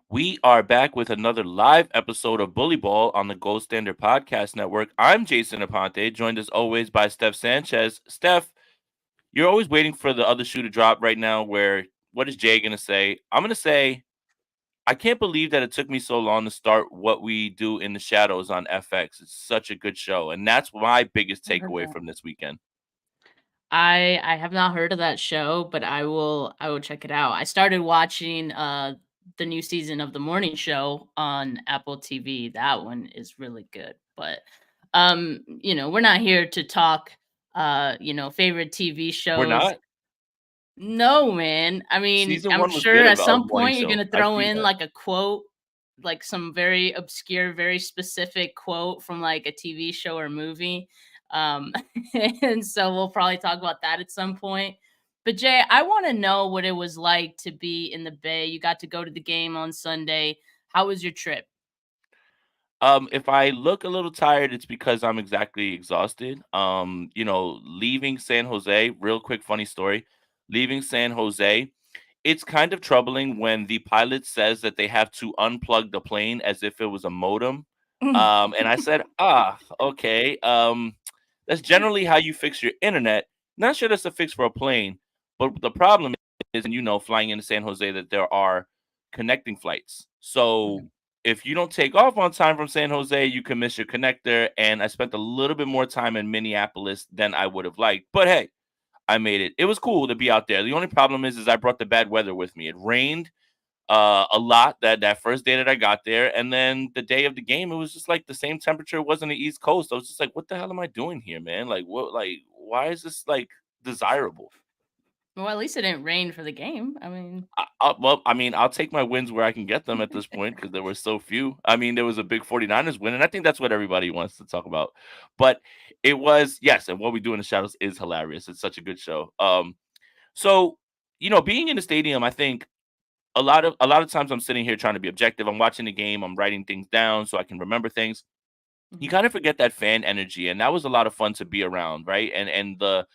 We are back with another live episode of Bully Ball on the Gold Standard Podcast Network. I'm Jason Aponte, joined as always by Steph Sanchez. Steph, you're always waiting for the other shoe to drop right now. What is Jay going to say? I'm going to say, I can't believe that it took me so long to start What We Do in the Shadows on FX. It's such a good show. And that's my biggest I heard takeaway that. from this weekend. I have not heard of that show, but I will check it out. I started watching the new season of the morning show on Apple TV. That one is really good. But we're not here to talk favorite TV We're shows. not. No, man. I mean, Season I'm one was sure good at of some Morning point you're Show. gonna I throw see in that. like a quote, like some very obscure, very specific quote from like a TV show or movie. Um, and so we'll probably talk about that at some point. But Jay, I want to know what it was like to be in the Bay. You got to go to the game on Sunday. How was your trip? If I look a little tired, it's because I'm exactly exhausted. Leaving San Jose, real quick funny story. Leaving San Jose, it's kind of troubling when the pilot says that they have to unplug the plane as if it was a modem. And I said, okay. That's generally how you fix your internet. Not sure that's a fix for a plane, but the problem is, and flying into San Jose, that there are connecting flights. So if you don't take off on time from San Jose, you can miss your connector. And I spent a little bit more time in Minneapolis than I would have liked. But hey, I made it. It was cool to be out there. The only problem is I brought the bad weather with me. It rained a lot that first day that I got there, and then the day of the game, it was just like the same temperature was on the East Coast. I was just like, what the hell am I doing here, man? Like, what? Like, why is this like desirable? Well, at least it didn't rain for the game. I mean, I mean, I'll take my wins where I can get them at this point because there were so few. I mean, there was a big 49ers win, and I think that's what everybody wants to talk about. But it was, yes, and What We Do in the Shadows is hilarious. It's such a good show. So being in the stadium, I think a lot of times I'm sitting here trying to be objective. I'm watching the game, I'm writing things down so I can remember things. You mhm. kind of forget that fan energy, and that was a lot of fun to be around, right? And the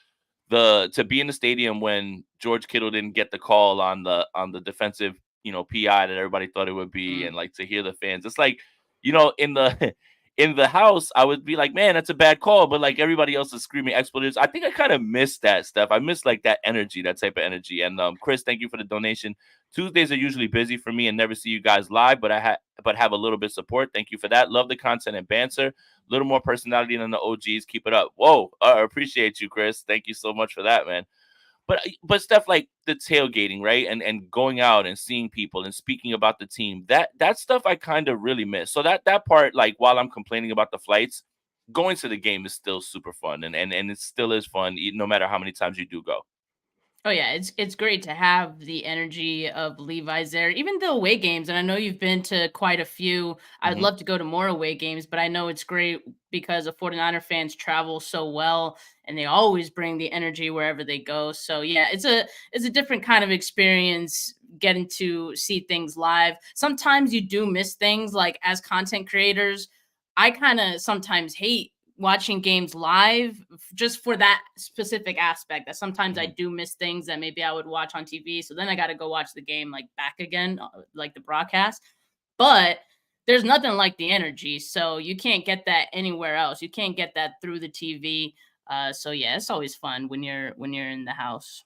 to be in the stadium when George Kittle didn't get the call on the defensive, PI that everybody thought it would be, Mm. and like to hear the fans. It's like, in the in the house, I would be like, man, that's a bad call, but like everybody else is screaming expletives. I think I kind of miss that stuff. I miss like that energy, that type of energy. And Chris, thank you for the donation. Tuesdays are usually busy for me and never see you guys live, but have a little bit of support. Thank you for that. Love the content and banter, little more personality than the OGs. Keep it up. Whoa, appreciate you, Chris. Thank you so much for that, man. But stuff like the tailgating, right, and going out and seeing people and speaking about the team, that stuff I kind of really miss. So that part, like while I'm complaining about the flights, going to the game is still super fun, and it still is fun, no matter how many times you do go. Oh yeah, it's great to have the energy of Levi's there. Even the away games, and I know you've been to quite a few. I'd Hmm. love to go to more away games, but I know it's great because the 49er fans travel so well and they always bring the energy wherever they go. So yeah, it's a different kind of experience getting to see things live. Sometimes you do miss things like as content creators. I kind of sometimes hate watching games live just for that specific aspect that sometimes I Hmm. do miss things that maybe I would watch on TV. So then I got to go watch the game like back again, like the broadcast. But there's nothing like the energy. So you can't get that anywhere else. You can't get that through the TV. So yeah, it's always fun when you're in the house.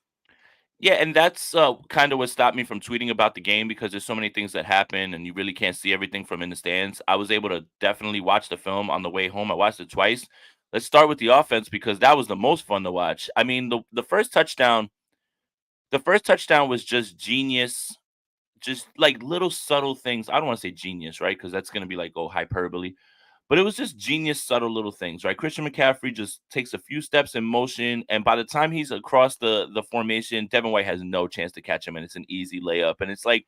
Yeah, and that's kind of what stopped me from tweeting about the game because there's so many things that happen, and you really can't see everything from in the stands. I was able to definitely watch the film on the way home. I watched it twice. Let's start with the offense because that was the most fun to watch. I mean, the first touchdown was just genius, just like little subtle things. I don't want to say genius, right? Because that's gonna be like, oh, hyperbole. But it was just genius, subtle little things, right? Christian McCaffrey just takes a few steps in motion, and by the time he's across the formation, Devin White has no chance to catch him, and it's an easy layup. And it's like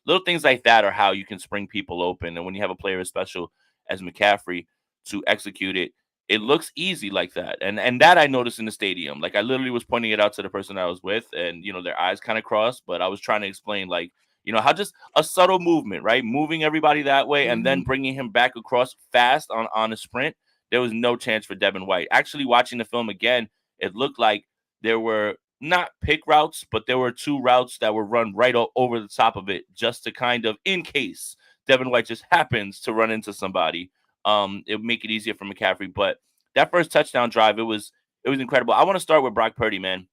little things like that are how you can spring people open. And when you have a player as special as McCaffrey to execute it, it looks easy like that. And that I noticed in the stadium. Like I literally was pointing it out to the person I was with, and their eyes kind of crossed, but I was trying to explain like how just a subtle movement, right? Moving everybody that way and then Hmm. bringing him back across fast on a sprint. There was no chance for Devin White. Actually, watching the film again, it looked like there were not pick routes, but there were two routes that were run right over the top of it, just to kind of, in case Devin White just happens to run into somebody, it would make it easier for McCaffrey. But that first touchdown drive, it was incredible. I want to start with Brock Purdy, man.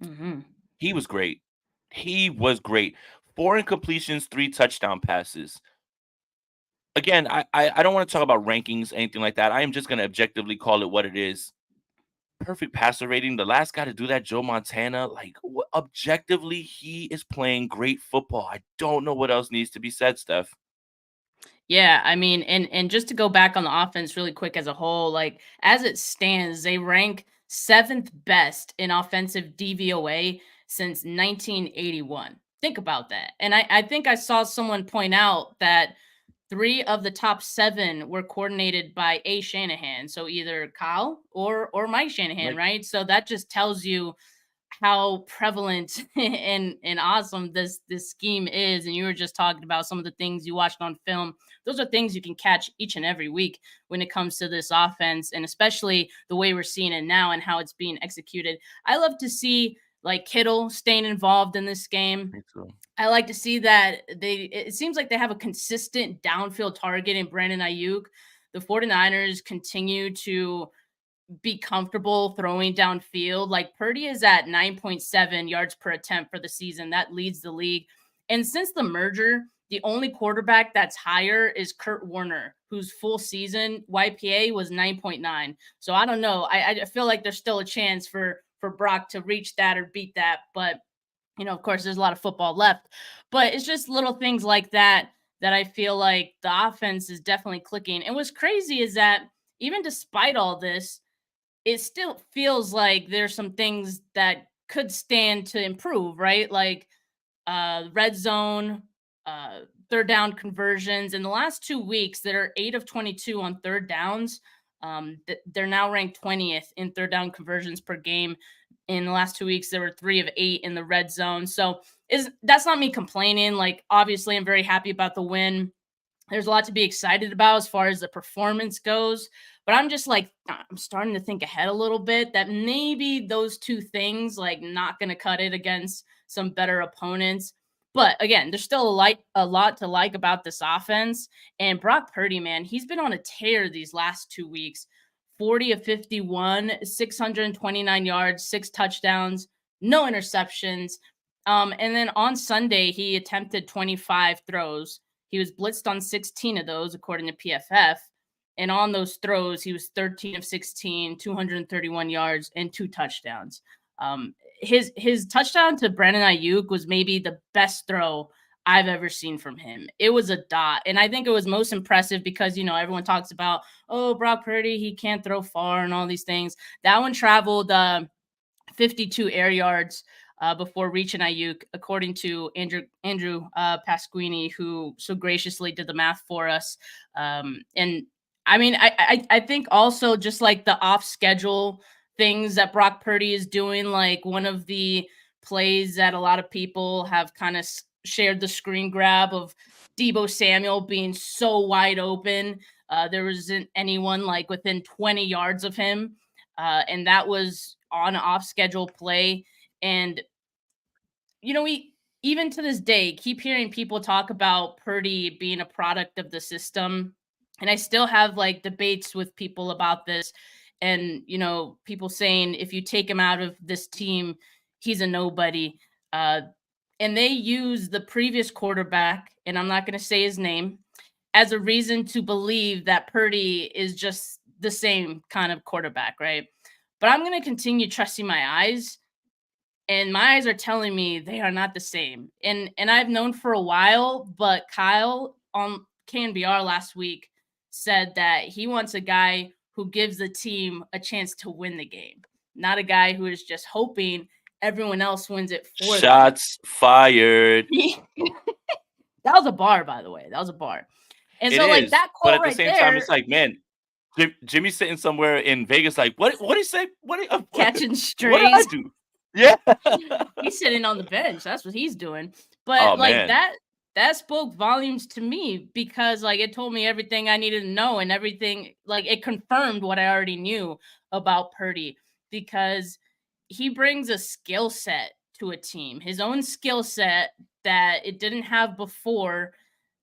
Hmm. He was great. He was great. Four incompletions, three touchdown passes. Again, I don't want to talk about rankings, anything like that. I am just going to objectively call it what it is. Perfect passer rating. The last guy to do that, Joe Montana, like objectively, he is playing great football. I don't know what else needs to be said, Steph. Yeah, I mean, and just to go back on the offense really quick as a whole, like as it stands, they rank seventh best in offensive DVOA since 1981. Think about that. And I think I saw someone point out that three of the top seven were coordinated by A. Shanahan. So either Kyle or Mike Shanahan, Like, right? So that just tells you how prevalent and awesome this scheme is. And you were just talking about some of the things you watched on film. Those are things you can catch each and every week when it comes to this offense, and especially the way we're seeing it now and how it's being executed. I love to see like Kittle staying involved in this game. so. I like to see that it seems like they have a consistent downfield target in Brandon Ayuk. The 49ers continue to be comfortable throwing downfield. Like Purdy is at 9.7 yards per attempt for the season. That leads the league. And since the merger, the only quarterback that's higher is Kurt Warner, whose full season YPA was 9.9. So I don't know. I feel like there's still a chance for Brock to reach that or beat that. But of course, there's a lot of football left. But it's just little things like that that I feel like the offense is definitely clicking. And what's crazy is that even despite all this, it still feels like there's some things that could stand to improve, right? Like red zone, third down conversions. In the last 2 weeks, that are 8 of 22 on third downs. They're now ranked 20th in third down conversions per game. In the last 2 weeks, there were 3 of 8 in the red zone. So that's not me complaining. Like, obviously, I'm very happy about the win. There's a lot to be excited about as far as the performance goes. But I'm just like, I'm starting to think ahead a little bit that maybe those two things, like, not going to cut it against some better opponents. But again, there's still a lot to like about this offense. And Brock Purdy, man, he's been on a tear these last 2 weeks. 40 of 51, 629 yards, 6 touchdowns, no interceptions. And then on Sunday, he attempted 25 throws. He was blitzed on 16 of those, according to PFF. And on those throws, he was 13 of 16, 231 yards, and 2 touchdowns. His touchdown to Brandon Ayuk was maybe the best throw I've ever seen from him. It was a dot. And I think it was most impressive because, everyone talks about, oh, Brock Purdy, he can't throw far and all these things. That one traveled 52 air yards before reaching Ayuk, according to Andrew Pasquini, who so graciously did the math for us. And I mean, I think also just like the off schedule things that Brock Purdy is doing, like one of the plays that a lot of people have kind of shared the screen grab of Debo Samuel being so wide open. There wasn't anyone like within 20 yards of him. And that was on off schedule play. And, we even to this day keep hearing people talk about Purdy being a product of the system. And I still have like debates with people about this. And, people saying if you take him out of this team, he's a nobody. And they use the previous quarterback, and I'm not going to say his name, as a reason to believe that Purdy is just the same kind of quarterback, right? But I'm going to continue trusting my eyes, and my eyes are telling me they are not the same. And I've known for a while, but Kyle on KNBR last week said that he wants a guy who gives the team a chance to win the game, not a guy who is just hoping everyone else wins it for them. Shots fired. That was a bar, by the way. That was a bar. And It so, like, is, that but quote at the right same time, it's there, like, man, Jimmy's sitting somewhere in Vegas, like, what? What did he say? catching What did I strays, do? Yeah. he's sitting on the bench. That's what he's doing. But Oh like man, that spoke volumes to me because like it told me everything I needed to know and everything, like it confirmed what I already knew about Purdy because he brings a skill set to a team, his own skill set that it didn't have before,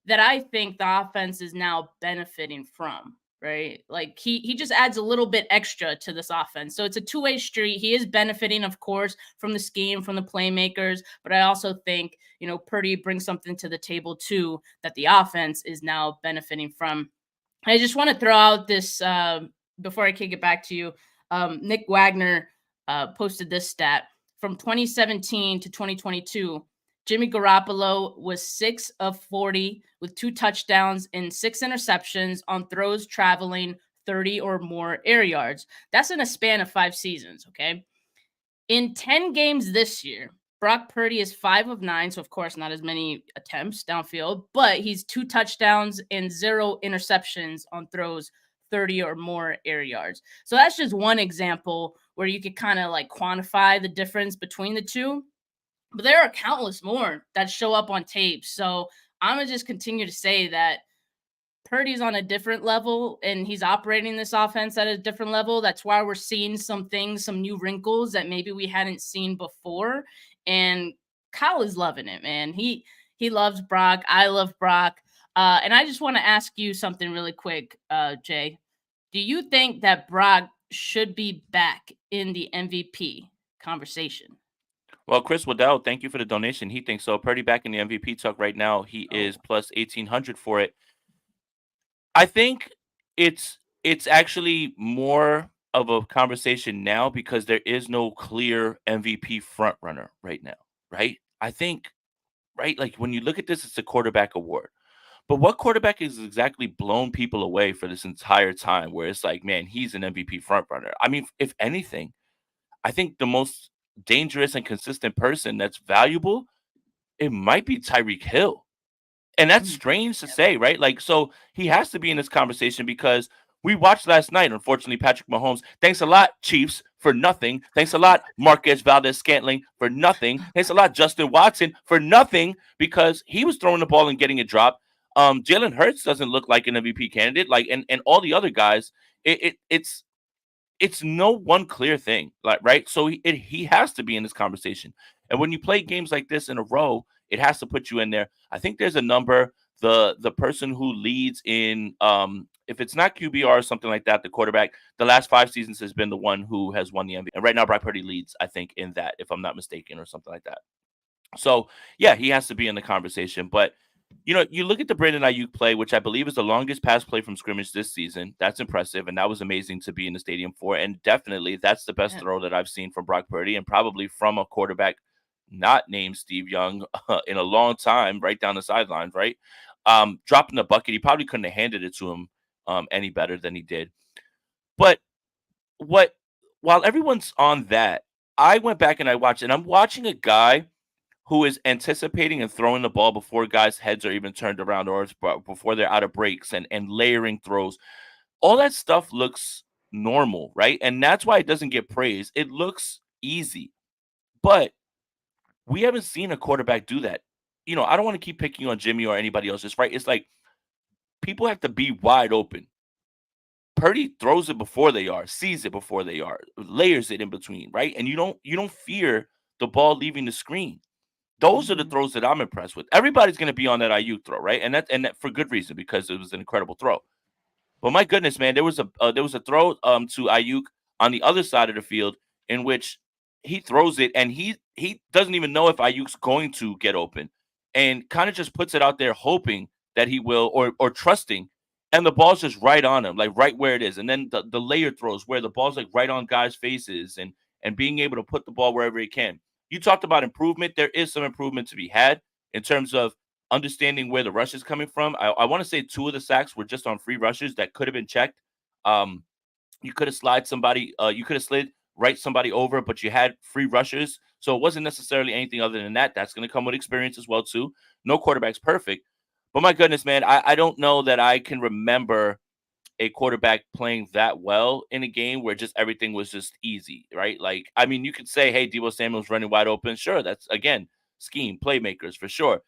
that I think the offense is now benefiting from, right? Like he just adds a little bit extra to this offense. So it's a two-way street. He is benefiting, of course, from the scheme, from the playmakers, but I also think, Purdy brings something to the table too that the offense is now benefiting from. I just want to throw out this before I kick it back to you. Nick Wagner posted this stat from 2017 to 2022. Jimmy Garoppolo was 6 of 40 with 2 touchdowns and 6 interceptions on throws traveling 30 or more air yards. That's in a span of 5 seasons, okay? In 10 games this year, Brock Purdy is 5 of 9, so of course not as many attempts downfield, but he's 2 touchdowns and 0 interceptions on throws 30 or more air yards. So that's just one example where you could kind of like quantify the difference between the two. But there are countless more that show up on tape. So I'm gonna just continue to say that Purdy's on a different level and he's operating this offense at a different level. That's why we're seeing some things, some new wrinkles that maybe we hadn't seen before. And Kyle is loving it, man. He loves Brock. I love Brock. And I just want to ask you something really quick, Jay. Do you think that Brock should be back in the MVP conversation? Well, Chris Waddell, thank you for the donation. He thinks so. Purdy back in the MVP talk right now. He is Oh, plus 1,800 for it. I think it's actually more of a conversation now because there is no clear MVP front runner right now, right? I think, right, like when you look at this, it's a quarterback award. But what quarterback has exactly blown people away for this entire time where it's like, man, he's an MVP front runner? I mean, if anything, I think the most dangerous and consistent person that's valuable, it might be Tyreek Hill. And that's mm, strange to yep. say, right? Like, so he has to be in this conversation because we watched last night, unfortunately, Patrick Mahomes. Thanks a lot, Chiefs, for nothing. Thanks a lot, Marquez Valdez Scantling, for nothing. Thanks a lot, Justin Watson, for nothing, because he was throwing the ball and getting it dropped. Jalen Hurts doesn't look like an MVP candidate, like, and all the other guys. It's no one clear thing, like, right? So he has to be in this conversation. And when you play games like this in a row, it has to put you in there. I think there's a number. The person who leads in, if it's not QBR or something like that, the quarterback, the last 5 seasons has been the one who has won the MVP. And right now, Brock Purdy leads, I think, in that, if I'm not mistaken, or something like that. So yeah, he has to be in the conversation. But you look at the Brandon Ayuk play, which I believe is the longest pass play from scrimmage this season. That's impressive, and that was amazing to be in the stadium for. And definitely, that's the best Yeah. throw that I've seen from Brock Purdy, and probably from a quarterback not named Steve Young in a long time, right down the sidelines, right? Dropping the bucket, he probably couldn't have handed it to him any better than he did. But what, while everyone's on that, I went back and I watched, and I'm watching a guy who is anticipating and throwing the ball before guys' heads are even turned around or before they're out of breaks and layering throws. All that stuff looks normal, right? And that's why it doesn't get praised. It looks easy, but we haven't seen a quarterback do that. I don't want to keep picking on Jimmy or anybody else. It's right. It's like people have to be wide open. Purdy throws it before they are, sees it before they are, layers it in between, right? And you don't fear the ball leaving the screen. Those are the Mhm. throws that I'm impressed with. Everybody's going to be on that IU throw, right? And that for good reason because it was an incredible throw. But my goodness, man, there was a throw to Ayuk on the other side of the field in which he throws it and he doesn't even know if Ayuk's going to get open, and kind of just puts it out there hoping that he will, or trusting, and the ball's just right on him, like right where it is. And then the layer throws where the ball's like right on guys' faces, and being able to put the ball wherever he can. You talked about improvement. There is some improvement to be had in terms of understanding where the rush is coming from. I want to say 2 of the sacks were just on free rushes that could have been checked. Um, you could have you could have slid right somebody over, but you had free rushers. So it wasn't necessarily anything other than that. That's going to come with experience as well, too. No quarterback's perfect. But my goodness, man, I don't know that I can remember a quarterback playing that well in a game where just everything was just easy, right? Like, I mean, you could say, hey, Debo Samuel's running wide open. Sure, that's, again, scheme, playmakers for sure.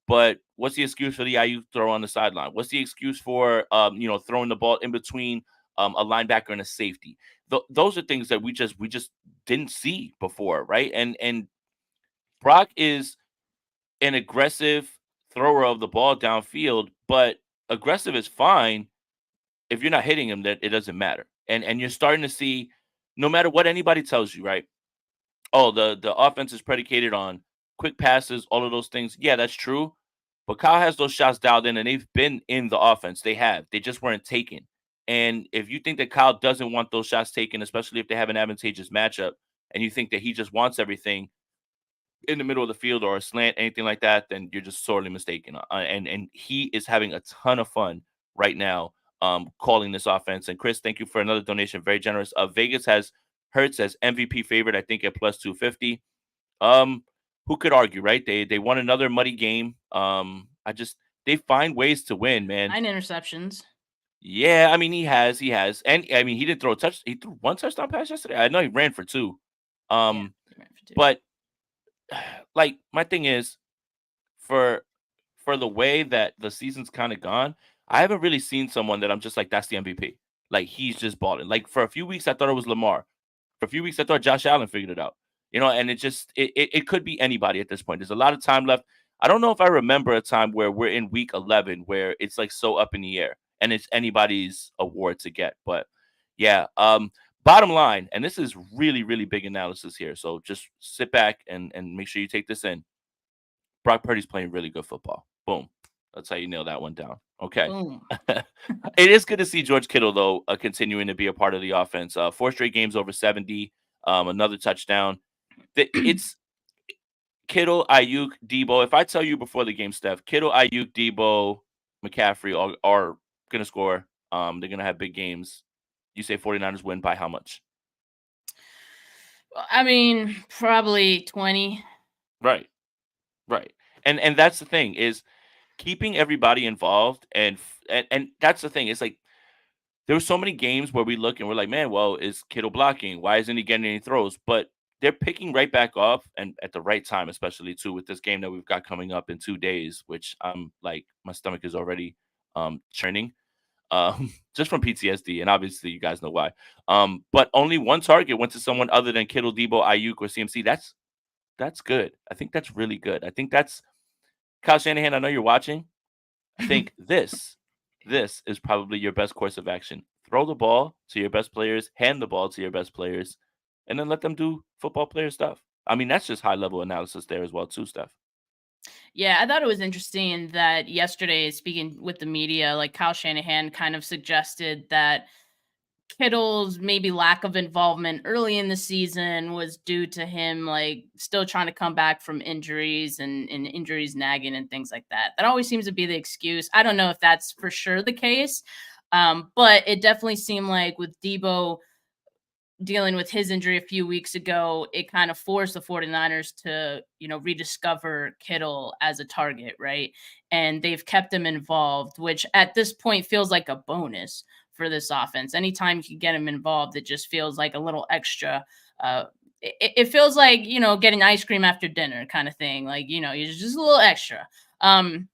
But what's the excuse for the IU throw on the sideline? What's the excuse for throwing the ball in between a linebacker and a safety. Those are things that we just didn't see before, right? And Brock is an aggressive thrower of the ball downfield, but aggressive is fine if you're not hitting him. That it doesn't matter, and you're starting to see, no matter what anybody tells you, right? Oh, the offense is predicated on quick passes, all of those things. Yeah, that's true. But Kyle has those shots dialed in, and they've been in the offense. They have. They just weren't taken. And if you think that Kyle doesn't want those shots taken, especially if they have an advantageous matchup, and you think that he just wants everything in the middle of the field or a slant, anything like that, then you're just sorely mistaken. And he is having a ton of fun right now, calling this offense. And Chris, thank you for another donation. Very generous. Vegas has Hurts as MVP favorite, I think, at plus 250. Um, who could argue, right? They won another muddy game. They find ways to win, man. 9 interceptions. Yeah, I mean he has, and I mean he didn't throw a touch. He threw one touchdown pass yesterday. I know he ran for two. Yeah, Um, he ran for 2. but like my thing is, for the way that the season's kind of gone, I haven't really seen someone that I'm just like, that's the MVP. Like he's just balling. Like for a few weeks, I thought it was Lamar. For a few weeks, I thought Josh Allen figured it out. And it could be anybody at this point. There's a lot of time left. I don't know if I remember a time where we're in week 11 where it's like so up in the air and it's anybody's award to get. But yeah, bottom line, and this is really, really big analysis here. So just sit back and make sure you take this in. Brock Purdy's playing really good football. Boom. That's how you nail that one down. Okay. Boom. It is good to see George Kittle, though, continuing to be a part of the offense. 4 straight games over 70, another touchdown. It's Kittle, Ayuk, Debo. If I tell you before the game, Steph, Kittle, Ayuk, Debo, McCaffrey are going to score. They're going to have big games. You say 49ers win by how much? I mean, probably 20. Right. Right. And that's the thing is keeping everybody involved and that's the thing. It's like there were so many games where we look and we're like, man, well, is Kittle blocking? Why isn't he getting any throws? But they're picking right back up and at the right time, especially too with this game that we've got coming up in 2 days, which I'm like, my stomach is already churning. Just from PTSD, and obviously you guys know why. But only one target went to someone other than Kittle, Debo, Ayuk, or CMC. That's good. I think that's really good. I think that's Kyle Shanahan. I know you're watching. I think this is probably your best course of action. Throw the ball to your best players, hand the ball to your best players, and then let them do football player stuff. I mean, that's just high level analysis there as well, too, Steph. Yeah, I thought it was interesting that yesterday, speaking with the media, like Kyle Shanahan kind of suggested that Kittle's maybe lack of involvement early in the season was due to him like still trying to come back from injuries and injuries nagging and things like that. That always seems to be the excuse. I don't know if that's for sure the case. But it definitely seemed like with Debo dealing with his injury a few weeks ago, it kind of forced the 49ers to, rediscover Kittle as a target, right? And they've kept him involved, which at this point feels like a bonus for this offense. Anytime you can get him involved, it just feels like a little extra. It feels like, getting ice cream after dinner kind of thing. Like, you're just a little extra. And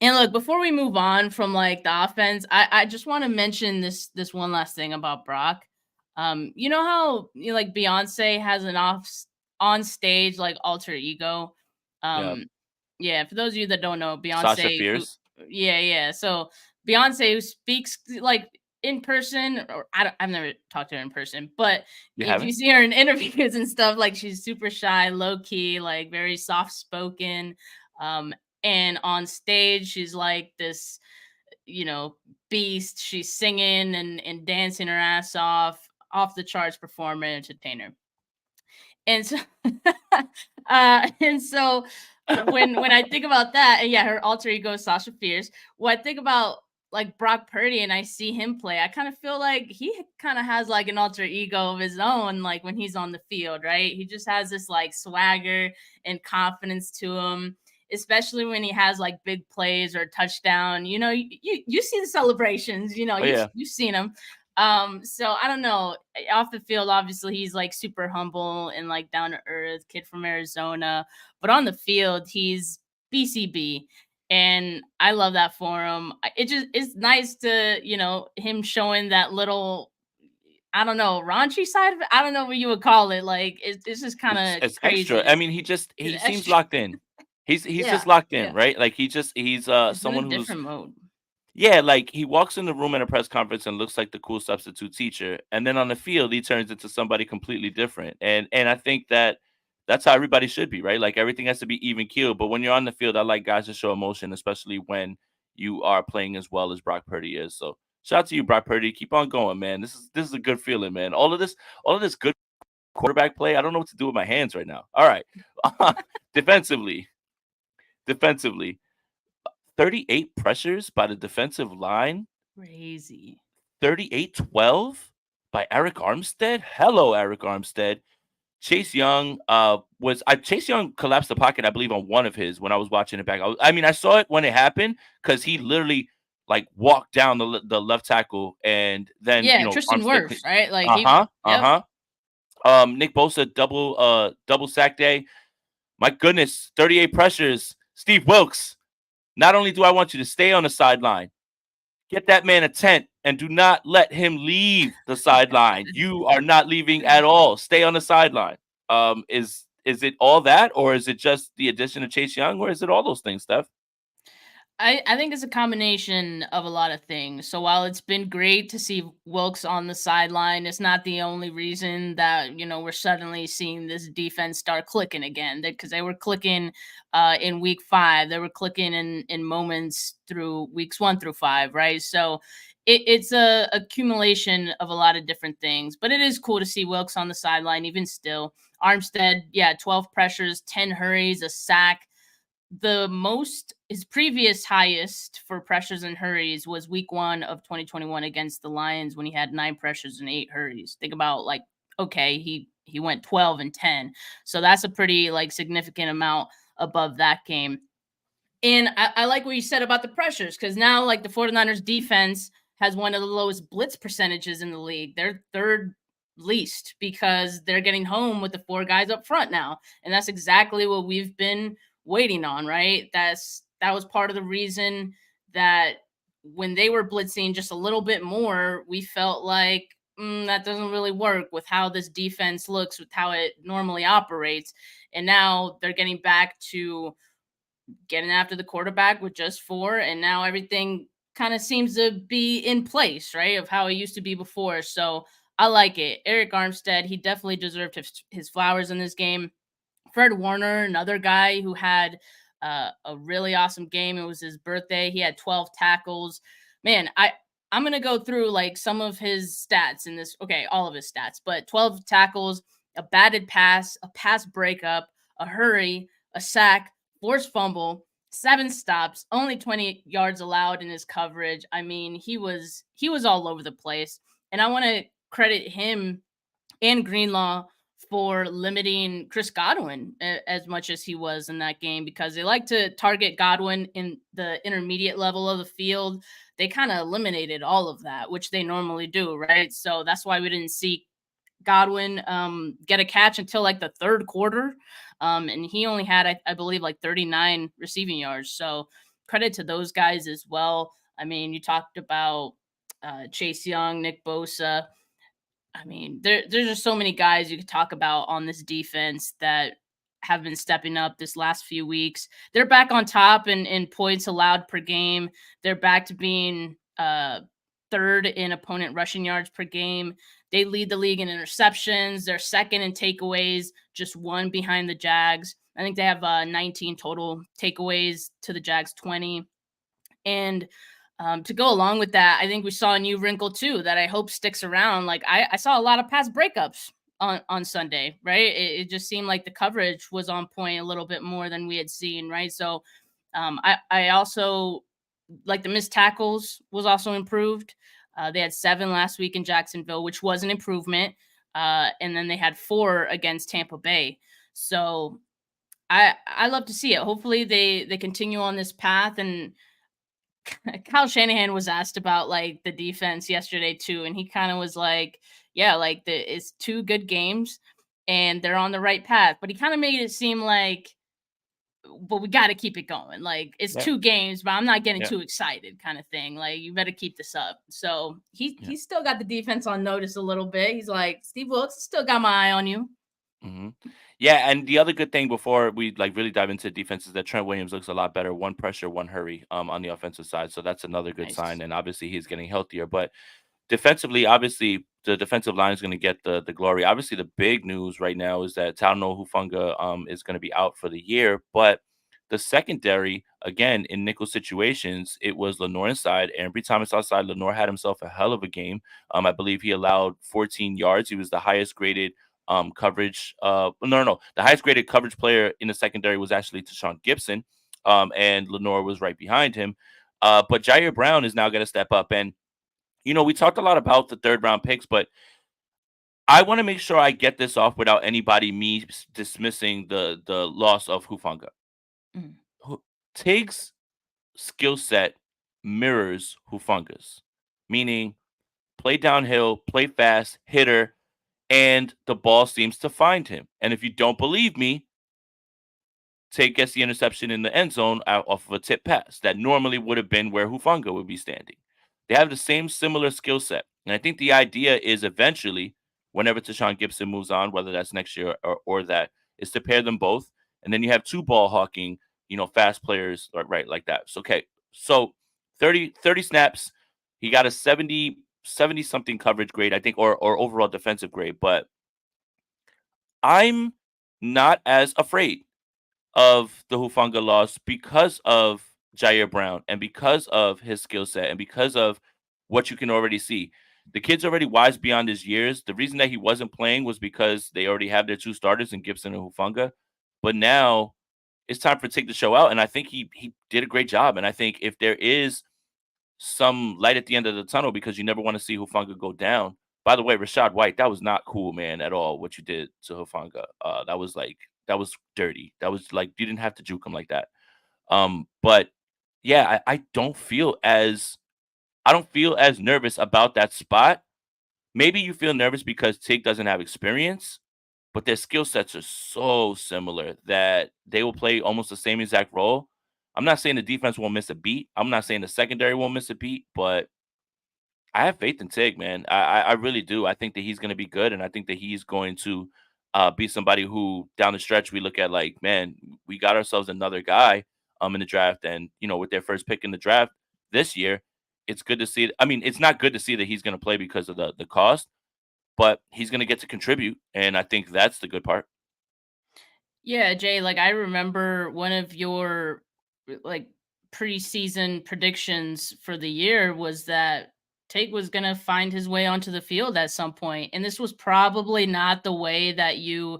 look, before we move on from like the offense, I just want to mention this one last thing about Brock. You know how like Beyonce has an on stage like alter ego. Yeah. Um, yeah, for those of you that don't know, Sasha Beyonce, who, Fierce. yeah. So Beyonce, who speaks like in person, or I've never talked to her in person, but You if you haven't? see her in interviews and stuff, like she's super shy, low key, like very soft spoken. Um, and on stage, she's like this, beast. She's singing and dancing her ass off the charts performer, entertainer. And so, when I think about that, and yeah, her alter ego is Sasha Fierce. When I think about like Brock Purdy and I see him play, I kind of feel like he kind of has like an alter ego of his own, like when he's on the field, right? He just has this like swagger and confidence to him, especially when he has like big plays or touchdown. You see the celebrations, Oh yeah. you've seen them. So I don't know. Off the field, obviously he's like super humble and like down to earth, kid from Arizona. But on the field, he's BCB. And I love that for him. It just it's nice to, him showing that little, I don't know, raunchy side of it. I don't know what you would call it. Like it's just kind of It's extra. I craziness. mean, It's he seems extra. locked in. He's Yeah. just locked in, Yeah. right? Like he's It's in a someone who's different mode. yeah, like he walks in the room at a press conference and looks like the cool substitute teacher, and then on the field he turns into somebody completely different. And I think that that's how everybody should be, right? Like everything has to be even keel. But when you're on the field, I like guys to show emotion, especially when you are playing as well as Brock Purdy is. So shout out to you, Brock Purdy. Keep on going, man. This is a good feeling, man. All of this good quarterback play. I don't know what to do with my hands right now. All right. defensively, defensively, 38 pressures by the defensive line, Crazy. 38-12 by Eric Armstead. Hello, Eric Armstead. Chase Young Chase Young collapsed the pocket, I believe, on one of his when I was watching it back. I mean, I saw it when it happened because he literally like walked down the left tackle and then Yeah, Tristan Armstead. Wirfs, right? Like Uh he. huh. Uh Yep. huh. Nick Bosa double sack day. My goodness, 38 pressures. Steve Wilkes. Not only do I want you to stay on the sideline, get that man a tent and do not let him leave the sideline. You are not leaving at all. Stay on the sideline. Is it all that, or is it just the addition of Chase Young, or is it all those things, Steph? I think it's a combination of a lot of things. So while it's been great to see Wilkes on the sideline, it's not the only reason that we're suddenly seeing this defense start clicking again. Because they were clicking in week 5, they were clicking in moments through weeks 1 through 5, right? So it's a accumulation of a lot of different things. But it is cool to see Wilkes on the sideline, even still. Armstead, yeah, 12 pressures, 10 hurries, a sack. His previous highest for pressures and hurries was week 1 of 2021 against the Lions when he had 9 pressures and 8 hurries. Think about, like, okay, he went 12 and 10. So that's a pretty, like, significant amount above that game. And I like what you said about the pressures, because now, like, the 49ers defense has one of the lowest blitz percentages in the league. They're third least because they're getting home with the 4 guys up front now. And that's exactly what we've been waiting on, right? That was part of the reason that when they were blitzing just a little bit more, we felt like that doesn't really work with how this defense looks, with how it normally operates. And now they're getting back to getting after the quarterback with just 4, and now everything kind of seems to be in place, right, of how it used to be before. So I like it. Eric Armstead, he definitely deserved his flowers in this game. Fred Warner, another guy who had a really awesome game. It was his birthday. He had 12 tackles. Man, I'm gonna go through like some of his stats in this. Okay, all of his stats, but 12 tackles, a batted pass, a pass breakup, a hurry, a sack, forced fumble, 7 stops, only 20 yards allowed in his coverage. I mean, he was all over the place, and I want to credit him and Greenlaw for limiting Chris Godwin as much as he was in that game, because they like to target Godwin in the intermediate level of the field. They kind of eliminated all of that, which they normally do, right? So that's why we didn't see Godwin get a catch until like the third quarter. And he only had, I believe, like 39 receiving yards. So credit to those guys as well. I mean, you talked about Chase Young, Nick Bosa. I mean, there's just so many guys you could talk about on this defense that have been stepping up this last few weeks. They're back on top in points allowed per game. They're back to being third in opponent rushing yards per game. They lead the league in interceptions. They're second in takeaways, just 1 behind the Jags. I think they have 19 total takeaways to the Jags 20. And to go along with that, I think we saw a new wrinkle too that I hope sticks around. Like I saw a lot of pass breakups on Sunday, right? It just seemed like the coverage was on point a little bit more than we had seen, right? So I also like the missed tackles was also improved. They had 7 last week in Jacksonville, which was an improvement. And then they had 4 against Tampa Bay. So I love to see it. Hopefully they continue on this path. And Kyle Shanahan was asked about like the defense yesterday too, and he kind of was like, "Yeah, like it's 2 good games, and they're on the right path." But he kind of made it seem like but we got to keep it going. Like it's Yeah, 2 games, but I'm not getting yeah, too excited, kind of thing. Like you better keep this up. So he yeah. he's still got the defense on notice a little bit. He's like, Steve Wilkes still got my eye on you. hmm Yeah, and the other good thing before we like really dive into defense is that Trent Williams looks a lot better. One pressure, one hurry on the offensive side. So that's another good sign. Nice. And obviously he's getting healthier. But defensively, obviously, the defensive line is going to get the glory. Obviously, the big news right now is that Talno Hufanga is going to be out for the year. But the secondary, again, in nickel situations, it was Lenore inside. And every time it's outside, Lenore had himself a hell of a game. I believe he allowed 14 yards. He was the highest graded coverage. No. The highest graded coverage player in the secondary was actually Tashawn Gibson. And Lenore was right behind him. But Jair Brown is now going to step up. And we talked a lot about the third round picks, but I want to make sure I get this off without anybody dismissing the loss of Hufanga. Mhm. Tig's skill set mirrors Hufanga's, meaning play downhill, play fast, hitter, and the ball seems to find him. And if you don't believe me, Tate gets the interception in the end zone out off of a tip pass that normally would have been where Hufanga would be standing. They have the same similar skill set. And I think the idea is eventually, whenever Tashawn Gibson moves on, whether that's next year or that, is to pair them both. And then you have two ball hawking, fast players, right, like that. So, okay. So 30 snaps. He got a 70 something coverage grade, I think, or overall defensive grade. But I'm not as afraid of the Hufanga loss because of Jair Brown and because of his skill set and because of what you can already see. The kid's already wise beyond his years. The reason that he wasn't playing was because they already have their two starters in Gibson and Hufanga. But now it's time for Tig to show out. And I think he did a great job. And I think if there is some light at the end of the tunnel because you never want to see Hufanga go down. By the way, Rashad White, that was not cool, man, at all. What you did to Hufanga, that was dirty. That was like you didn't have to juke him like that. But yeah, I don't feel as nervous about that spot. Maybe you feel nervous because Tig doesn't have experience, but their skill sets are so similar that they will play almost the same exact role. I'm not saying the defense won't miss a beat. I'm not saying the secondary won't miss a beat, but I have faith in Tig, man. I really do. I think that he's going to be good, and I think that he's going to be somebody who down the stretch we look at like, man, we got ourselves another guy in the draft, and with their first pick in the draft this year, it's good to see. I mean, it's not good to see that he's going to play because of the cost, but he's going to get to contribute, and I think that's the good part. Yeah, Jay, like I remember one of your like preseason predictions for the year was that Tate was going to find his way onto the field at some point. And this was probably not the way that you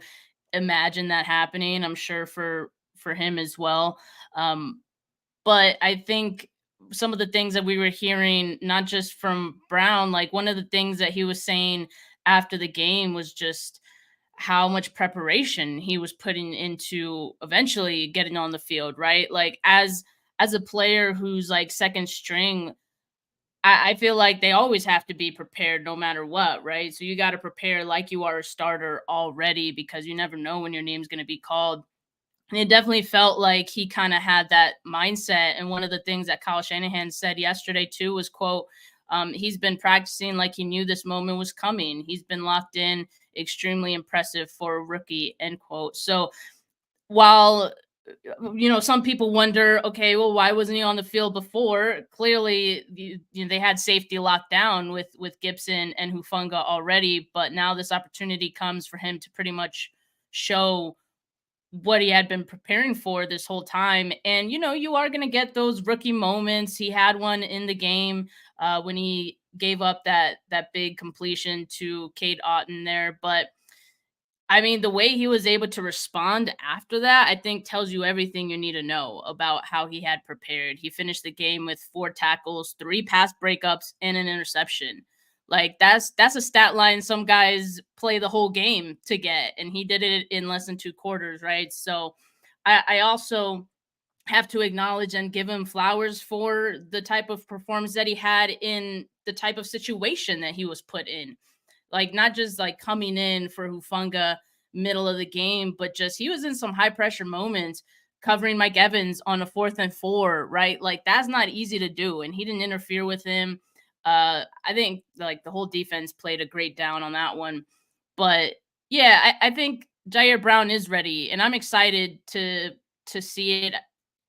imagine that happening. I'm sure for him as well. Um but I think some of the things that we were hearing, not just from Brown, like one of the things that he was saying after the game was just how much preparation he was putting into eventually getting on the field, right? Like as a player who's like second string, I feel like they always have to be prepared no matter what, right? So you got to prepare like you are a starter already because you never know when your name's going to be called. And it definitely felt like he kind of had that mindset. And one of the things that Kyle Shanahan said yesterday too was, "quote He's been practicing like he knew this moment was coming. He's been locked in, extremely impressive for a rookie." End quote. So while some people wonder, okay, well, why wasn't he on the field before? Clearly, they had safety locked down with Gibson and Hufunga already, but now this opportunity comes for him to pretty much show what he had been preparing for this whole time. And you are going to get those rookie moments. He had one in the game when he gave up that big completion to Cade Otton there, but I mean, the way he was able to respond after that, I think tells you everything you need to know about how he had prepared. He finished the game with 4 tackles, 3 pass breakups, and an interception. Like that's a stat line some guys play the whole game to get, and he did it in less than 2 quarters, right? So I also have to acknowledge and give him flowers for the type of performance that he had in the type of situation that he was put in, like not just like coming in for Hufunga middle of the game, but just he was in some high pressure moments covering Mike Evans on a 4th and 4, right? Like that's not easy to do, and he didn't interfere with him. I think like the whole defense played a great down on that one, but yeah, I think Jair Brown is ready, and I'm excited to see it.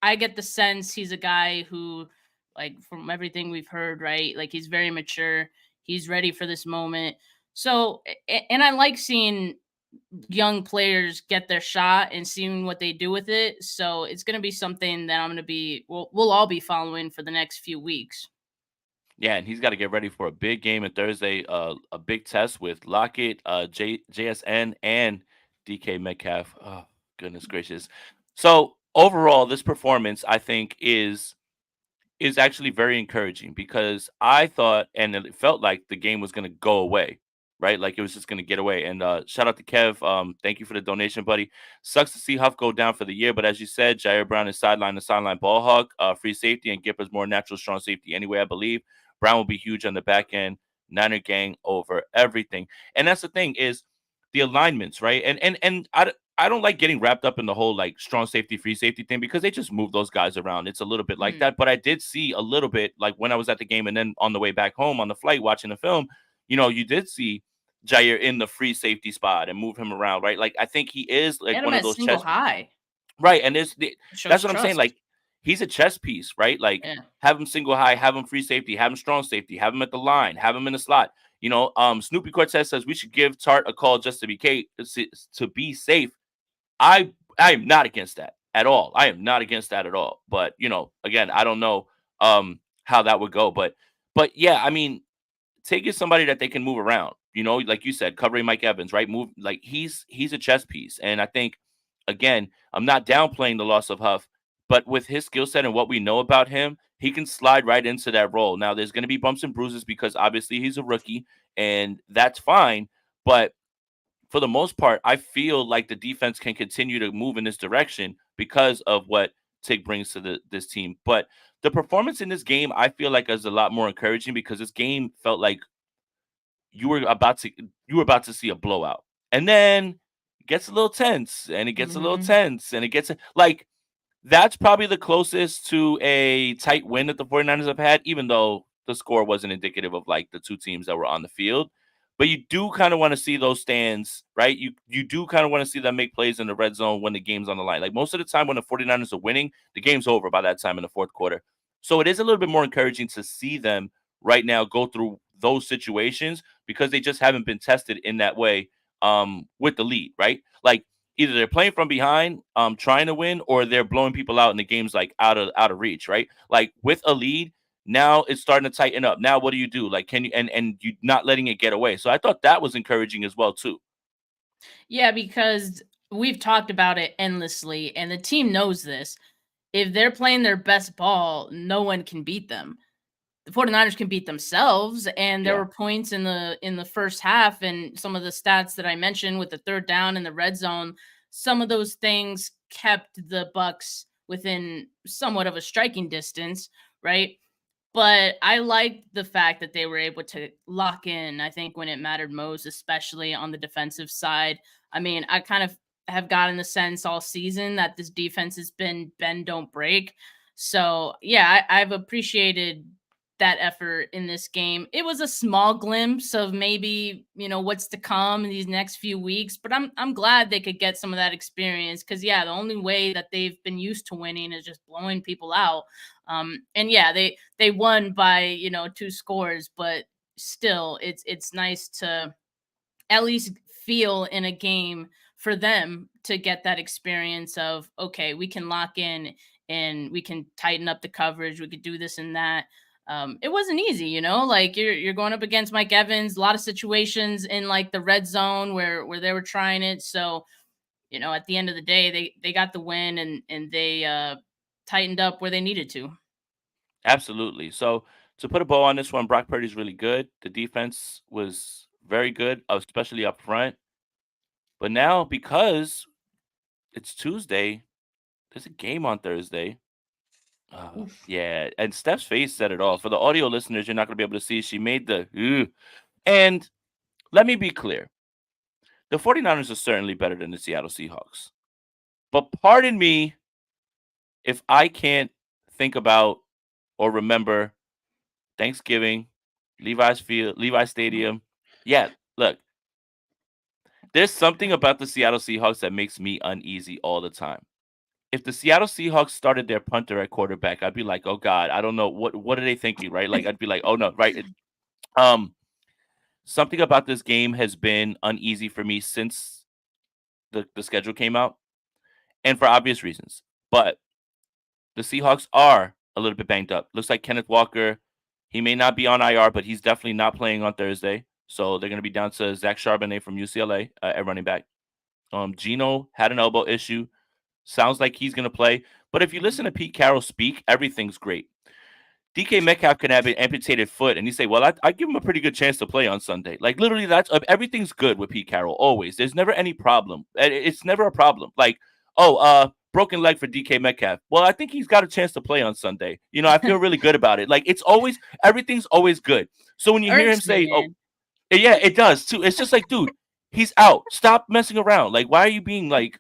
I get the sense he's a guy who, like from everything we've heard, right? Like he's very mature. He's ready for this moment. So, and I like seeing young players get their shot and seeing what they do with it. So it's going to be something that I'm going to be, we'll all be following for the next few weeks. Yeah, and he's got to get ready for a big game on Thursday, a big test with Lockett, JSN, and DK Metcalf. Oh, goodness gracious. So overall, this performance I think is actually very encouraging because I thought and it felt like the game was going to go away, right? Like it was just going to get away. And shout out to Kev. Thank you for the donation, buddy. Sucks to see Huff go down for the year, but as you said, Jair Brown is sideline to sideline ball hawk, free safety, and Gipper's more natural strong safety anyway, I believe. Brown will be huge on the back end. Niner gang over everything. And that's the thing is the alignments, right? And I don't like getting wrapped up in the whole like strong safety, free safety thing because they just move those guys around. It's a little bit like Mm. that. But I did see a little bit like when I was at the game and then on the way back home on the flight watching the film, you know, you did see Jair in the free safety spot and move him around, right? Like I think he is He like had him one of at those single chess, high. right? And It that's shows what I'm saying. trust. Like he's a chess piece, right? Like Yeah. have him single high, have him free safety, have him strong safety, have him at the line, have him in the slot. You know, Snoopy Cortez says we should give Tart a call just to to be safe. I am not against that at all. I am not against that at all. But you know, again, I don't know how that would go. But yeah, I mean, take it somebody that they can move around. You know, like you said, covering Mike Evans, right? Move like he's a chess piece. And I think again, I'm not downplaying the loss of Huff, but with his skill set and what we know about him, he can slide right into that role. Now there's gonna be bumps and bruises because obviously he's a rookie, and that's fine. But for the most part, I feel like the defense can continue to move in this direction because of what Tig brings to this team. But the performance in this game, I feel like is a lot more encouraging because this game felt like you were about to you were about to see a blowout. And then it gets a little tense and it gets a little Hmm. tense and it gets like that's probably the closest to a tight win that the 49ers have had, even though the score wasn't indicative of like the two teams that were on the field. But you do kind of want to see those stands, right? You do kind of want to see them make plays in the red zone when the game's on the line. Like most of the time when the 49ers are winning, the game's over by that time in the fourth quarter. So it is a little bit more encouraging to see them right now go through those situations because they just haven't been tested in that way with the lead, right? Like either they're playing from behind, trying to win, or they're blowing people out and the game's like out of reach, right? Like with a lead, now it's starting to tighten up. Now what do you do? Like can you and you not letting it get away. So I thought that was encouraging as well too. Yeah, because we've talked about it endlessly, and the team knows this. If they're playing their best ball, no one can beat them. The 49ers can beat themselves, and there Yeah, were points in the first half and some of the stats that I mentioned with the third down in the red zone, some of those things kept the Bucks within somewhat of a striking distance, right? But I liked the fact that they were able to lock in, I think, when it mattered most, especially on the defensive side. I mean, I kind of have gotten the sense all season that this defense has been bend, don't break. So, yeah, I've appreciated that effort in this game. It was a small glimpse of maybe, what's to come in these next few weeks, but I'm glad they could get some of that experience cuz yeah, the only way that they've been used to winning is just blowing people out. And yeah, they won by, 2 scores, but still it's nice to at least feel in a game for them to get that experience of okay, we can lock in and we can tighten up the coverage, we could do this and that. It wasn't easy, like you're going up against Mike Evans, a lot of situations in like the red zone where they were trying it. So, at the end of the day, they got the win and they tightened up where they needed to. absolutely. So to put a bow on this one, Brock Purdy's really good. The defense was very good, especially up front. But now because it's Tuesday, there's a game on Thursday. Oof. Yeah, and Steph's face said it all. For the audio listeners, you're not going to be able to see. She made the "Ugh." And let me be clear. The 49ers are certainly better than the Seattle Seahawks. But pardon me, if I can't think about or remember Thanksgiving, Levi Stadium, yeah, look, there's something about the Seattle Seahawks that makes me uneasy all the time. If the Seattle Seahawks started their punter at quarterback, I'd be like, "Oh God, I don't know what are they thinking?" Right? Like I'd be like, "Oh no!" Right? Um, something about this game has been uneasy for me since the schedule came out, and for obvious reasons. But the Seahawks are a little bit banged up. Looks like Kenneth Walker, he may not be on IR, but he's definitely not playing on Thursday. So they're going to be down to Zach Charbonnet from UCLA at running back. Gino had an elbow issue. Sounds like he's going to play. But if you listen to Pete Carroll speak, everything's great. DK Metcalf can have an amputated foot, and you say, "Well, I give him a pretty good chance to play on Sunday." Like literally, that's everything's good with Pete Carroll. Always, there's never any problem. It's never a problem. Like, oh, broken leg for DK Metcalf. Well, I think he's got a chance to play on Sunday. I feel really good about it. Like it's always everything's always good. So when you hear him Irks me, say, "Oh, man. yeah, it does too," it's just like, dude, he's out. Stop messing around. Like, why are you being like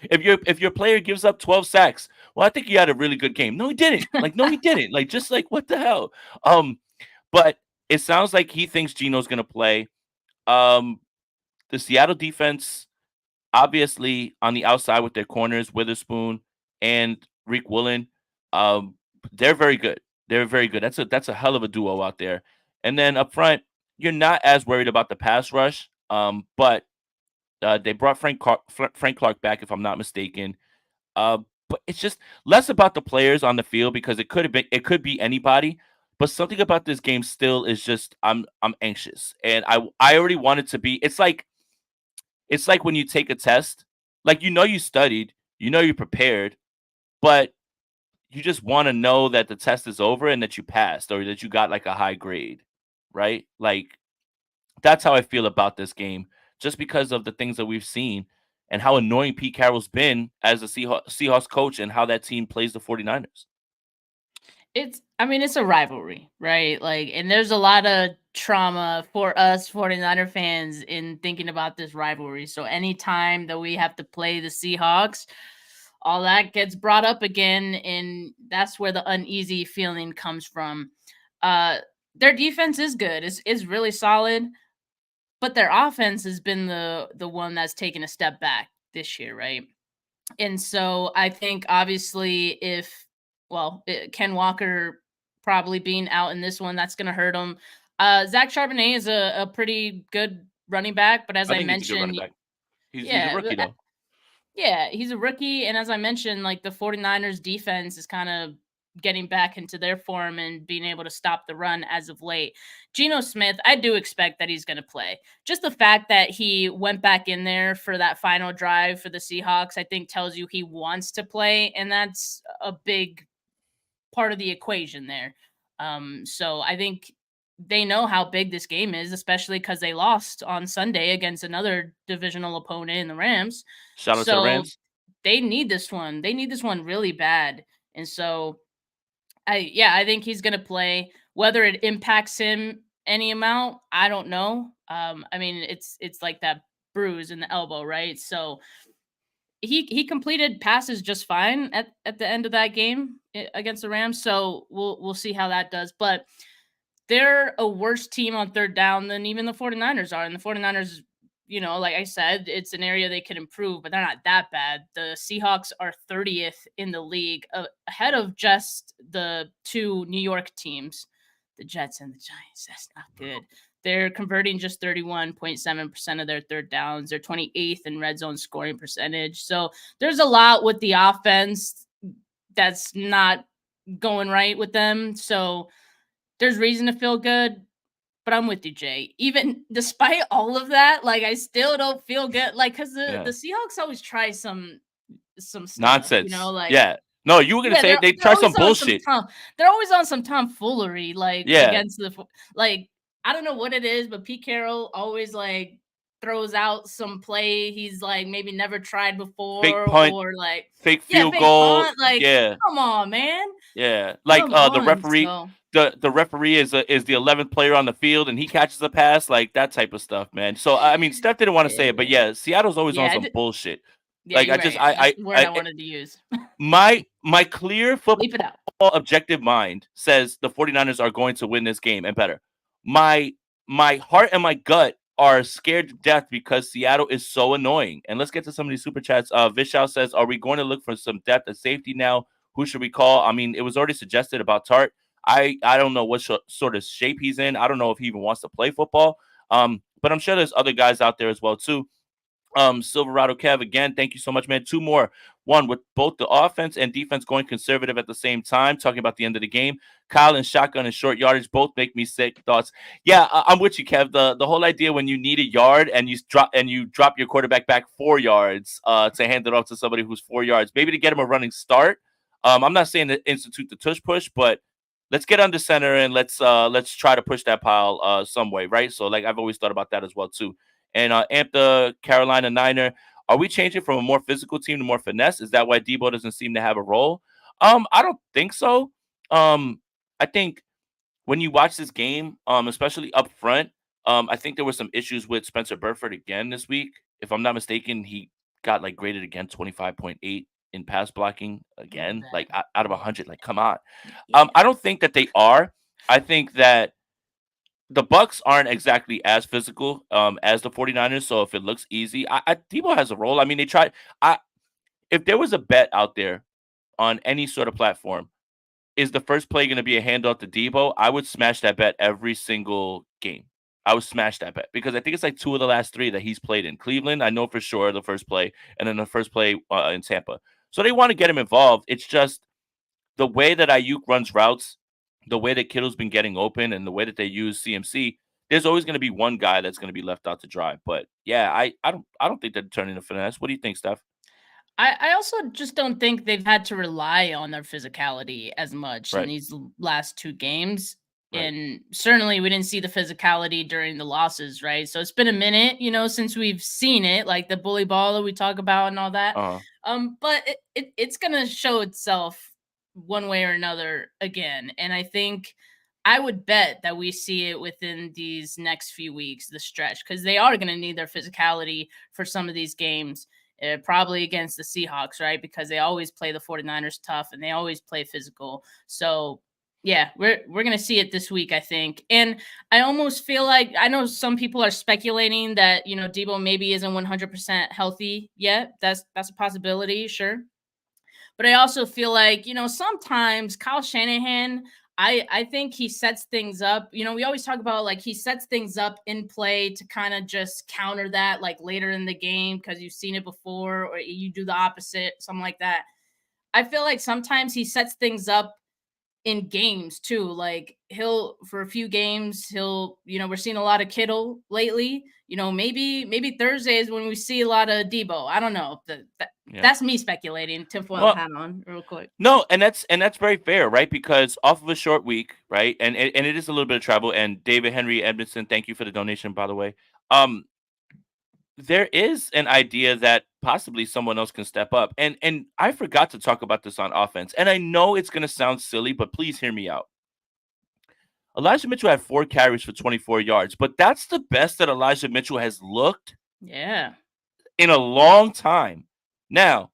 if your player gives up 12 sacks, well, I think he had a really good game. No, he didn't. Like, no, he didn't. Like, just like what the hell? Um, but it sounds like he thinks Gino's gonna play. Um, the Seattle defense, obviously on the outside with their corners, Witherspoon and Reek Woolen, um, they're very good. They're very good. That's a hell of a duo out there. And then up front, you're not as worried about the pass rush. But they brought Frank Clark back, if I'm not mistaken. Uh, but it's just less about the players on the field because it could be anybody. But something about this game still is just I'm anxious, and I already want it to be. It's like when you take a test, like you studied, you prepared, but you just want to know that the test is over and that you passed or that you got like a high grade, right? Like that's how I feel about this game, just because of the things that we've seen and how annoying Pete Carroll's been as a Seahawks coach and how that team plays the 49ers. I mean, it's a rivalry, right? Like, and there's a lot of trauma for us 49er fans in thinking about this rivalry. So anytime that we have to play the Seahawks, all that gets brought up again, and that's where the uneasy feeling comes from. Uh their defense is good. Is really solid, but their offense has been the one that's taken a step back this year, right? And so I think obviously if Ken Walker probably being out in this one, that's going to hurt him. Zach Charbonnet is a pretty good running back, but as I I think he's a good running mentioned, back. He's a yeah, rookie though. yeah, he's a rookie. And as I mentioned, like the 49ers defense is kind of getting back into their form and being able to stop the run as of late. Geno Smith, I do expect that he's going to play. Just the fact that he went back in there for that final drive for the Seahawks, I think tells you he wants to play. And that's a big part of the equation there. So I think they know how big this game is, especially because they lost on Sunday against another divisional opponent in the Rams. Shout out to the So Rams. they need this one. They need this one really bad. And so I think he's gonna play. Whether it impacts him any amount, I don't know. I mean, it's like that bruise in the elbow, right? So he completed passes just fine at the end of that game against the Rams. So we'll see how that does. But they're a worse team on third down than even the 49ers are. And the 49ers, like I said, it's an area they could improve, but they're not that bad. The Seahawks are 30th in the league, ahead of just the two New York teams, the Jets and the Giants. That's not good. They're converting just 31.7% of their third downs. They're 28th in red zone scoring percentage. So there's a lot with the offense that's not going right with them. So there's reason to feel good, but I'm with you, Jay. Even despite all of that, like I still don't feel good. Like, cause the Yeah. Seahawks always try some stuff, Nonsense. like Yeah. No, you were gonna yeah, say they they're try some always on some bullshit. they're always on some tomfoolery, like Yeah. against like I don't know what it is, but Pete Carroll always like throws out some play he's like maybe never tried Fake before, punt, or like fake yeah, field fake goal. punt. Like, Yeah. come on, man, Yeah. Like come the on. referee So the referee is the 11th player on the field and he catches a pass, like that type of stuff, man. So I mean, Steph didn't want to say it, but yeah, yeah, Seattle's always on yeah. some bullshit. Yeah, Like you're I just right. That's the word I I wanted to use. my clear football Leap it out. objective mind says the 49ers are going to win this game and better. My my heart and my gut are scared to death because Seattle is so annoying. And let's get to some of these super chats. Vishal says, "Are we going to look for some depth at safety now? Who should we call?" I mean, it was already suggested about Tart. I don't know what sort of shape he's in. I don't know if he even wants to play football. But I'm sure there's other guys out there as well too. Silverado Kev, again, thank you so much, man. Two more. One with both the offense and defense going conservative at the same time, talking about the end of the game. Kyle and shotgun and short yardage both make me sick. Thoughts? Yeah, I'm with you, Kev. The whole idea when you need a yard and you drop your quarterback back 4 yards to hand it off to somebody who's 4 yards, maybe to get him a running start. I'm not saying to institute the tush push, but let's get under center and let's try to push that pile some way, right? So like I've always thought about that as well too. And Amp the Carolina Niner, are we changing from a more physical team to more finesse? Is that why Debo doesn't seem to have a role? I don't think so. I think when you watch this game, especially up front, I think there were some issues with Spencer Burford again this week. If I'm not mistaken, he got like graded again 25.8 in pass blocking Yeah, again, like bad. out of 100. Like, come on. Yeah. I don't think that they are. I think that the Bucks aren't exactly as physical as the 49ers. So if it looks easy, Debo has a role. I mean, they tried. I If there was a bet out there on any sort of platform, is the first play going to be a handoff to Debo? I would smash that bet every single game. I would smash that bet because I think it's like two of the last three that he's played in Cleveland. I know for sure the first play, and then the first play in Tampa. So they want to get him involved. It's just the way that Ayuk runs routes, the way that Kittle's been getting open, and the way that they use CMC. There's always going to be one guy that's going to be left out to dry. But yeah, I don't think they're turning to finesse. What do you think, Steph? I also just don't think they've had to rely on their physicality as much in Right, these last two games. right. And certainly we didn't see the physicality during the losses, right? So it's been a minute, since we've seen it, like the bully ball that we talk about and all that. Uh, But it's gonna show itself one way or another again. And I think I would bet that we see it within these next few weeks, the stretch, because they are gonna need their physicality for some of these games, probably against the Seahawks, right? Because they always play the 49ers tough and they always play physical. So yeah, we're gonna see it this week, I think. And I almost feel like I know some people are speculating that Debo maybe isn't 100% healthy yet. That's a possibility, sure. But I also feel like, sometimes Kyle Shanahan, I think he sets things up. We always talk about like he sets things up in play to kind of just counter that like later in the game because you've seen it before, or you do the opposite, something like that. I feel like sometimes he sets things up in games too. Like he'll for a few games, we're seeing a lot of Kittle lately. Maybe Thursdays when we see a lot of Debo. I don't know. yeah. That's me speculating. Tinfoil Well, hat on, real quick. no, and that's very fair, right? Because off of a short week, right, and it is a little bit of travel. And David Henry Edmondson, thank you for the donation, by the way. Um, there is an idea that possibly someone else can step up, and I forgot to talk about this on offense. And I know it's going to sound silly, but please hear me out. Elijah Mitchell had 4 carries for 24 yards, but that's the best that Elijah Mitchell has looked Yeah, in a long time. Now,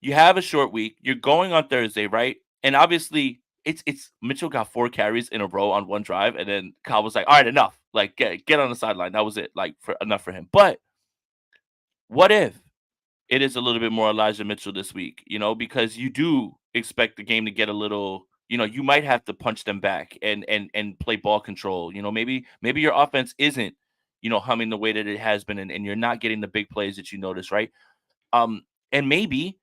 you have a short week. You're going on Thursday, right? And obviously, it's Mitchell got 4 carries in a row on one drive, and then Kyle was like, "All right, enough. Like, get on the sideline." That was it. Like, for enough for him. But what if it is a little bit more Elijah Mitchell this week? Because you do expect the game to get a little. You might have to punch them back and play ball control. Maybe your offense isn't humming the way that it has been, and you're not getting the big plays that you notice, right? And maybe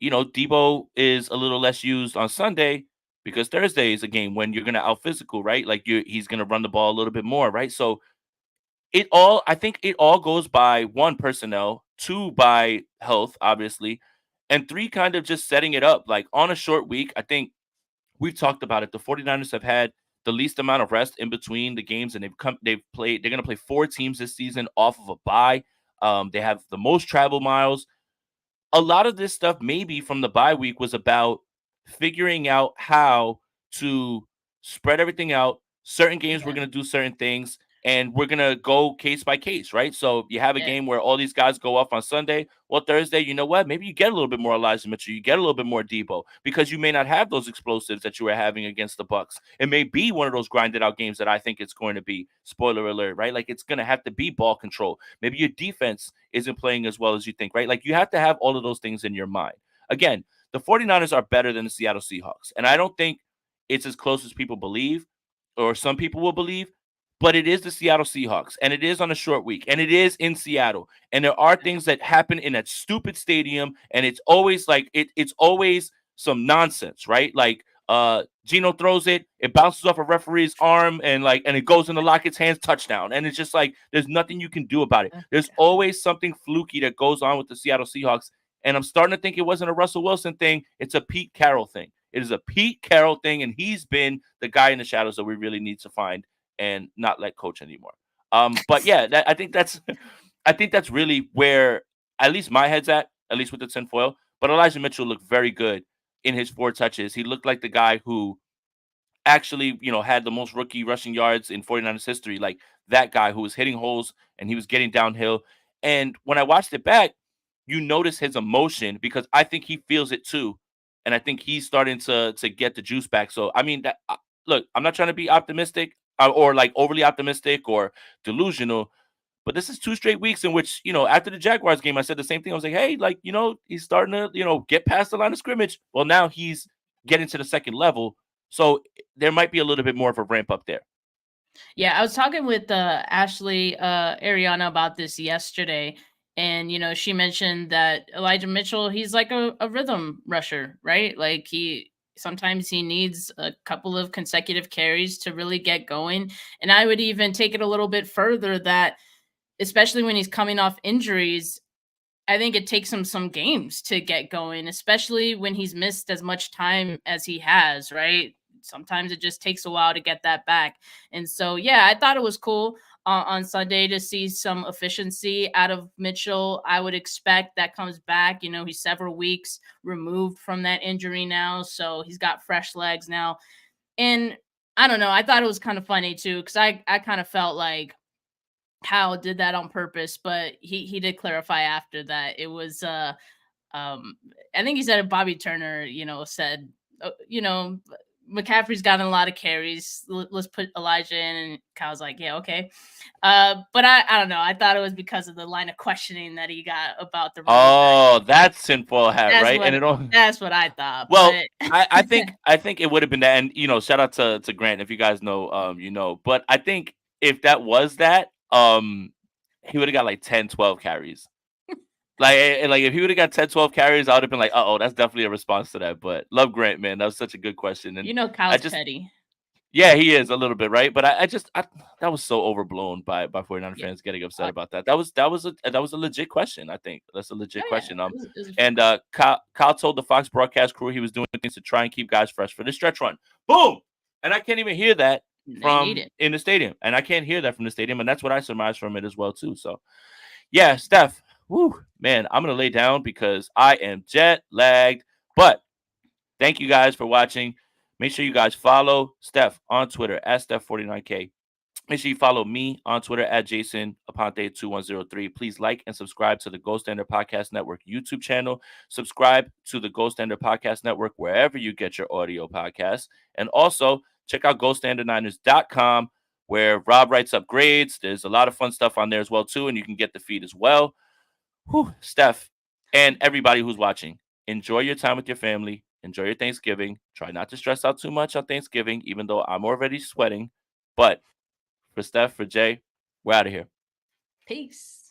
Debo is a little less used on Sunday because Thursday is a game when you're going to out physical, right? Like he's going to run the ball a little bit more, right? So I think it all goes by one, personnel, two, by health, obviously, and three, kind of just setting it up. Like on a short week, I think we've talked about it. The 49ers have had the least amount of rest in between the games, and they're going to play 4 teams this season off of a bye. They have the most travel miles. A lot of this stuff maybe from the bye week was about figuring out how to spread everything out. Certain games we're yeah. going to do certain things. and we're gonna go case by case, right? So you have a Yeah. game where all these guys go off on Sunday. Well, Thursday, you know what? Maybe you get a little bit more Elijah Mitchell, you get a little bit more Debo, because you may not have those explosives that you were having against the Bucks. It may be one of those grinded out games that I think it's going to be. Spoiler alert, right? Like it's gonna have to be ball control. Maybe your defense isn't playing as well as you think, right? Like you have to have all of those things in your mind. Again, the 49ers are better than the Seattle Seahawks, and I don't think it's as close as people believe, or some people will believe, but it is the Seattle Seahawks, and it is on a short week, and it is in Seattle, and there are things that happen in that stupid stadium, and it's always like it's always some nonsense, right? Like Gino throws it, it bounces off a referee's arm, and it goes into Lockett's hands, touchdown, and it's just like there's nothing you can do about it. Oh, There's God. always something fluky that goes on with the Seattle Seahawks, and I'm starting to think it wasn't a Russell Wilson thing; it's a Pete Carroll thing. It is a Pete Carroll thing, and he's been the guy in the shadows that we really need to find and not let coach anymore. But yeah, I think that's I think that's really where at least my head's at least with the tinfoil. But Elijah Mitchell looked very good in his 4 touches. He looked like the guy who actually, had the most rookie rushing yards in 49ers history. Like that guy who was hitting holes and he was getting downhill. And when I watched it back, you notice his emotion because I think he feels it too. And I think he's starting to get the juice back. So I mean look, I'm not trying to be optimistic or like overly optimistic or delusional, but this is 2 straight weeks in which, after the Jaguars game, I said the same thing. I was like, hey, like, he's starting to, get past the line of scrimmage. Well, now he's getting to the second level. So there might be a little bit more of a ramp up there. Yeah, I was talking with Ashley Ariana about this yesterday, and she mentioned that Elijah Mitchell, he's like a rhythm rusher, right? Like he sometimes he needs a couple of consecutive carries to really get going, and I would even take it a little bit further that, especially when he's coming off injuries, I think it takes him some games to get going, especially when he's missed as much time as he has, right? Sometimes it just takes a while to get that back. And so, yeah, I thought it was cool on Sunday to see some efficiency out of Mitchell. I would expect that comes back. He's several weeks removed from that injury now. So he's got fresh legs now. And I don't know. I thought it was kind of funny too, because I kind of felt like Hal did that on purpose, but he did clarify after that it was um I think he said Bobby Turner, said McCaffrey's gotten a lot of carries. Let's put Elijah in, and Kyle's like, yeah, okay. But I don't know. I thought it was because of the line of questioning that he got about the running back. Oh, that's tinfoil hat, That's right? what And it all that's what I thought. well, But I think it would have been that, and shout out to Grant if you guys know, But I think if that was that, he would have got like 10, 12 carries. Like if he would have got 10, 12 carries, I would have been like, oh, that's definitely a response to that. But love Grant, man. That was such a good question. And I Kyle's just petty. yeah, he is a little bit, right? But that was so overblown by 49 Yeah. fans getting upset Uh, about that. That was a legit question, I think. That's a legit oh yeah. question. It was a fair And question. Kyle told the Fox broadcast crew he was doing things to try and keep guys fresh for the stretch run. Boom! And I can't even hear that They need from it. in the stadium. And I can't hear that from the stadium, and that's what I surmise from it as well, too. So yeah, Steph. Whoo, man, I'm gonna lay down because I am jet lagged. But thank you guys for watching. Make sure you guys follow Steph on Twitter at Steph49K. Make sure you follow me on Twitter at Jason Aponte2103. Please like and subscribe to the Gold Standard Podcast Network YouTube channel. Subscribe to the Gold Standard Podcast Network wherever you get your audio podcasts. And also check out GoldStandardNiners.com where Rob writes up grades. There's a lot of fun stuff on there as well, too, and you can get the feed as well. Whew, Steph, and everybody who's watching, enjoy your time with your family. Enjoy your Thanksgiving. Try not to stress out too much on Thanksgiving, even though I'm already sweating. But for Steph, for Jay, we're out of here. Peace.